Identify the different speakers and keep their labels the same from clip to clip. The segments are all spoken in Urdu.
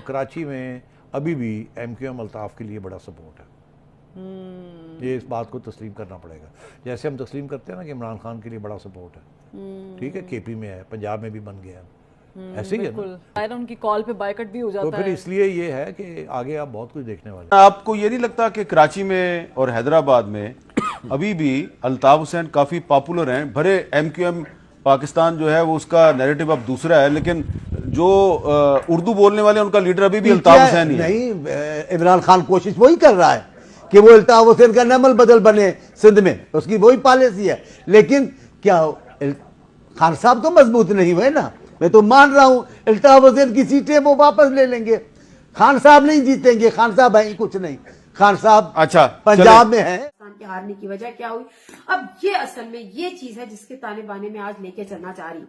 Speaker 1: کراچی میں ابھی بھی MQM الطاف کے لیے بڑا سپورٹ ہے. یہ اس بات کو تسلیم کرنا پڑے گا. جیسے ہم تسلیم کرتے ہیں نا کہ عمران خان کے لیے بڑا سپورٹ ہے, ٹھیک ہے, KP میں ہے, پنجاب میں بھی بن گیا ہے, ایسے ہی ہے نا.
Speaker 2: ان کی کال پہ بائیکٹ بھی ہو جاتا ہے.
Speaker 1: تو پھر اس لیے یہ ہے کہ آگے آپ بہت کچھ دیکھنے والے ہیں.
Speaker 3: آپ کو یہ نہیں لگتا کہ کراچی میں اور حیدرآباد میں ابھی بھی الطاف حسین کافی پاپولر ہیں؟ بھرے MQM پاکستان جو ہے وہ اس کا نیریٹو اب دوسرا ہے, لیکن جو اردو بولنے والے ان کا لیڈر ابھی بھی الطاف حسین ہی ہے.
Speaker 4: نہیں, عمران خان کوشش وہی کر رہا ہے کہ وہ الطاف حسین کا نعمل بدل بنے سندھ میں, اس کی وہی پالیسی ہے. لیکن کیا خان صاحب تو مضبوط نہیں ہوئے نا. میں تو مان رہا ہوں الطاف حسین کی سیٹیں وہ واپس لے لیں گے, خان صاحب نہیں جیتیں گے. خان صاحب ہیں کچھ نہیں, خان صاحب
Speaker 3: اچھا
Speaker 4: پنجاب میں ہیں.
Speaker 5: کے ہارنے کی وجہ کیا ہوئی؟ اب یہ اصل میں یہ چیز ہے جس کے تانے بانے میں آج لے کے چلنا چاہ رہی ہوں.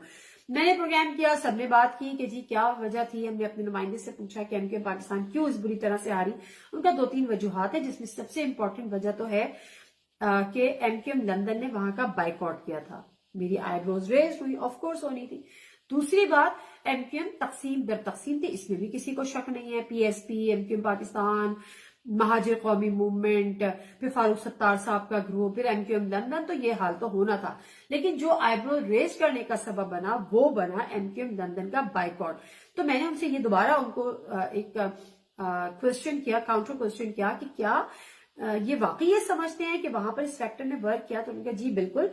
Speaker 5: میں نے پروگرام کیا, سب نے بات کی کہ جی کیا وجہ تھی. ہم نے اپنے نمائندے سے پوچھا کہ MQM پاکستان کیوں اس بری طرح سے ہاری. ان کا 2-3 وجوہات ہیں, جس میں سب سے امپورٹنٹ وجہ تو ہے کہ MQM لندن نے وہاں کا بائیکاٹ کیا تھا. میری آئی بروز ریز ہوئی, آف کورس ہونی تھی. دوسری بات, MQM تقسیم در تقسیم تھی, اس میں بھی کسی کو شک نہیں ہے. PSP, MQM پاکستان, مہاجر قومی موومنٹ, پھر فاروق ستار صاحب کا گروپ, پھر MQM لندن, تو یہ حال تو ہونا تھا. لیکن جو آئی برو ریز کرنے کا سبب بنا وہ بنا MQM لندن کا بائیکاٹ. تو میں نے ان سے یہ دوبارہ ان کو ایک کوشچن کیا, کاؤنٹر کوشچن کیا کہ کیا یہ واقعی یہ سمجھتے ہیں کہ وہاں پر اس فیکٹر نے ورک کیا. تو ان کا جی بالکل.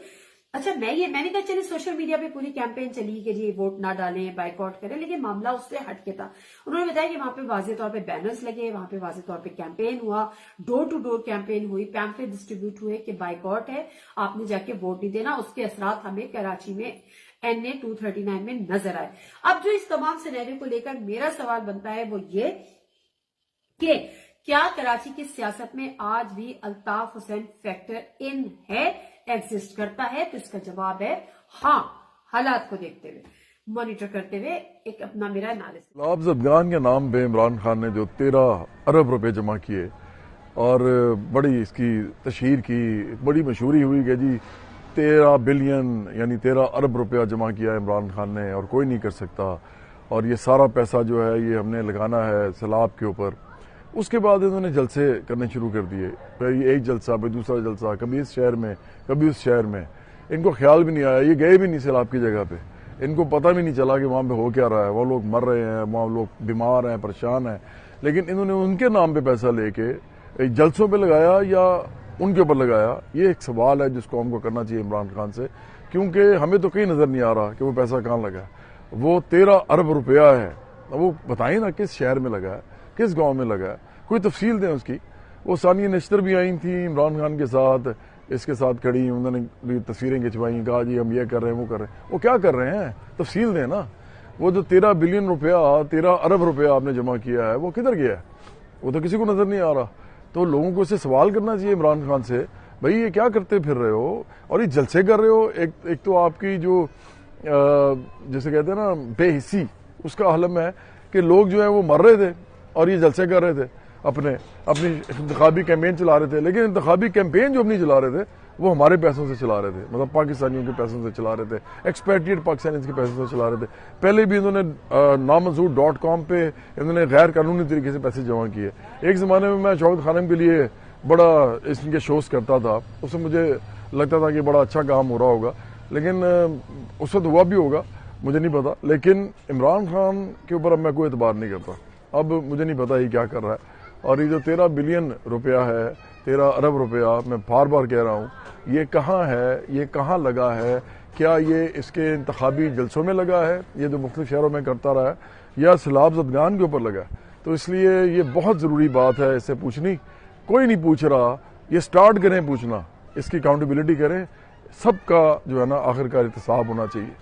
Speaker 5: اچھا میں نے کہا چلے سوشل میڈیا پہ پوری کیمپین چلی کہ جی ووٹ نہ ڈالیں, بائیکاٹ کریں, لیکن معاملہ اس سے ہٹ کے تھا. انہوں نے بتایا کہ وہاں پہ واضح طور پہ بینرز لگے, وہاں پہ واضح طور پہ کیمپین ہوا, ڈور ٹو ڈور کیمپین ہوئی, پیمفلٹ ڈسٹریبیوٹ ہوئے کہ بائیکاٹ ہے, آپ نے جا کے ووٹ نہیں دینا. اس کے اثرات ہمیں کراچی میں NA 239 میں نظر آئے. اب جو اس تمام سینیریو کو لے کر میرا سوال بنتا ہے وہ یہ کہ کیا کراچی کی سیاست میں آج بھی الطاف حسین فیکٹر ان ہے, ایگزسٹ کرتا ہے؟ تو اس کا جواب ہے ہاں. حالات کو دیکھتے ہوئے, مانیٹر کرتے ہوئے, ایک اپنا میرا انالیسس.
Speaker 6: الطاف زدگان کے نام پہ عمران خان نے جو 13 ارب روپے جمع کیے اور بڑی اس کی تشہیر کی, بڑی مشہوری ہوئی کہ جی 13 بلین یعنی 13 ارب روپیہ جمع کیا عمران خان نے اور کوئی نہیں کر سکتا, اور یہ سارا پیسہ جو ہے یہ ہم نے لگانا ہے سیلاب کے اوپر. اس کے بعد انہوں نے جلسے کرنے شروع کر دیے, پھر ایک جلسہ, پھر دوسرا جلسہ, کبھی اس شہر میں کبھی اس شہر میں. ان کو خیال بھی نہیں آیا, یہ گئے بھی نہیں سیلاب کی جگہ پہ, ان کو پتہ بھی نہیں چلا کہ وہاں پہ ہو کیا رہا ہے. وہ لوگ مر رہے ہیں, وہاں لوگ بیمار ہیں, پریشان ہیں, لیکن انہوں نے ان کے نام پہ پیسہ لے کے جلسوں پہ لگایا یا ان کے اوپر لگایا. یہ ایک سوال ہے جس کو ہم کو کرنا چاہیے عمران خان سے, کیونکہ ہمیں تو کہیں نظر نہیں آ رہا کہ وہ پیسہ کہاں لگا. وہ 13 ارب روپیہ ہے, وہ بتائیں نا کس شہر میں لگا ہے, کس گاؤں میں لگا ہے, کوئی تفصیل دیں اس کی. وہ ثانیہ نشتر بھی آئی تھیں عمران خان کے ساتھ, اس کے ساتھ کھڑی, انہوں نے بھی تصویریں کھنچوائیں, کہا جی ہم یہ کر رہے ہیں وہ کر رہے ہیں. وہ کیا کر رہے ہیں, تفصیل دیں نا. وہ جو 13 بلین روپیہ 13 ارب روپیہ آپ نے جمع کیا ہے وہ کدھر گیا ہے, وہ تو کسی کو نظر نہیں آ رہا. تو لوگوں کو اس سے سوال کرنا چاہیے عمران خان سے, بھائی یہ کیا کرتے پھر رہے ہو اور یہ جلسے کر رہے ہو. ایک تو آپ کی جو جیسے کہتے ہیں نا بے حسی, اس کا عالم ہے کہ لوگ جو ہیں وہ مر رہے تھے اور یہ جلسے کر رہے تھے, اپنی انتخابی کیمپین چلا رہے تھے. لیکن انتخابی کیمپین جو اپنی چلا رہے تھے وہ ہمارے پیسوں سے چلا رہے تھے, مطلب پاکستانیوں کے پیسوں سے چلا رہے تھے, ایکسپیٹریٹ پاکستانیوں کے پیسوں سے چلا رہے تھے. پہلے بھی انہوں نے نامنظور.com پہ انہوں نے غیر قانونی طریقے سے پیسے جمع کیے. ایک زمانے میں میں شوکت خانم کے لیے بڑا اس کے شوز کرتا تھا, اس میں مجھے لگتا تھا کہ بڑا اچھا کام ہو رہا ہوگا, لیکن اس وقت ہوا بھی ہوگا, مجھے نہیں پتا. لیکن عمران خان کے اوپر اب میں کوئی اعتبار نہیں کرتا. اب مجھے نہیں پتا یہ کیا کر رہا ہے. اور یہ جو 13 بلین روپیہ ہے, 13 ارب روپیہ, میں بار بار کہہ رہا ہوں, یہ کہاں ہے, یہ کہاں لگا ہے؟ کیا یہ اس کے انتخابی جلسوں میں لگا ہے, یہ جو مختلف شہروں میں کرتا رہا ہے, یا سیلاب زدگان کے اوپر لگا ہے؟ تو اس لیے یہ بہت ضروری بات ہے اس سے پوچھنی. کوئی نہیں پوچھ رہا, یہ سٹارٹ کریں پوچھنا, اس کی اکاؤنٹیبلٹی کریں. سب کا جو ہے نا آخرکار احتساب ہونا چاہیے.